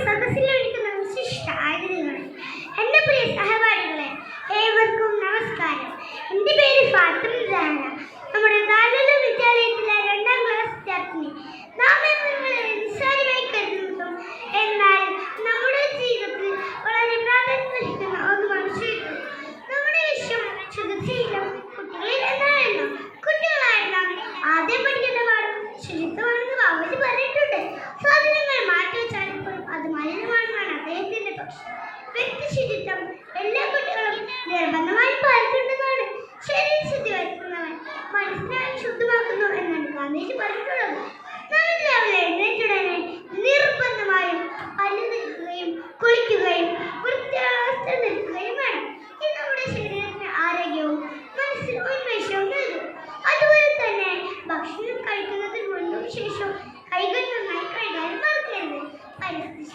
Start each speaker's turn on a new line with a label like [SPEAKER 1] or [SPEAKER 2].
[SPEAKER 1] സദസ്സിലിരിക്കുന്ന വിശിഷ്ട അതിഥികൾ, എൻ്റെ പ്രിയ സഹപാഠികളെ, ഏവർക്കും നമസ്കാരം. എൻ്റെ പേര് ഫാത്തിമ സഹറ. നമ്മുടെ ദാരുൽ വിദ്യാലയത്തിലെ 2ാം ക്ലാസ് വിദ്യാർത്ഥിനി. നാം നിങ്ങളെ നിസ്സാരമായി കരുതുന്നതും എന്നാൽ നമ്മുടെ ജീവിതത്തിൽ വളരെ പ്രാധാന്യമർഹിക്കുന്ന ഒന്നുമാണ് ശുചിത്വം. നമ്മുടെ വിശ്വം ശുചിത്വശീലം കുട്ടികളിൽ എന്നാണെന്നോ കുട്ടികളായ നാം ആദ്യം പഠിക്കേണ്ട പാഠം ശുചിത്വമാണെന്ന് ബാബുജി പറഞ്ഞിട്ടുണ്ട്. സാധനങ്ങൾ മാറ്റിവെച്ചാൽ അത് മലിനമാണെന്നാണ് അദ്ദേഹത്തിന്റെ പക്ഷം. വ്യക്തി ശുചിത്വം എല്ലാ കുട്ടികളും നിർബന്ധമായി പാലിക്കേണ്ടതാണ്. ശരീരശുദ്ധി വരുത്തുന്നവൻ മനസ്സിനായി ശുദ്ധമാക്കുന്നു എന്നാണ് ഗാന്ധിജി പറഞ്ഞിട്ടുള്ളത്. നാം രാവിലെ എഴുന്നേറ്റുടനെ നിർബന്ധമായും പല്ല് തേക്കുകയും കുളിക്കുകയും വൃത്തിയുള്ള വസ്ത്രം ധരിക്കുകയും വേണം. ഇത് നമ്മുടെ ശരീരത്തിന് ആരോഗ്യവും മനസ്സിന് ഉന്മേഷവും നൽകും. അതുപോലെ തന്നെ ഭക്ഷണം കഴിക്കുന്നതിന് മുൻപും ശേഷവും കൈകൾ നന്നായി കഴുകാനും മറക്കരുത്. പരിസ്ഥിതി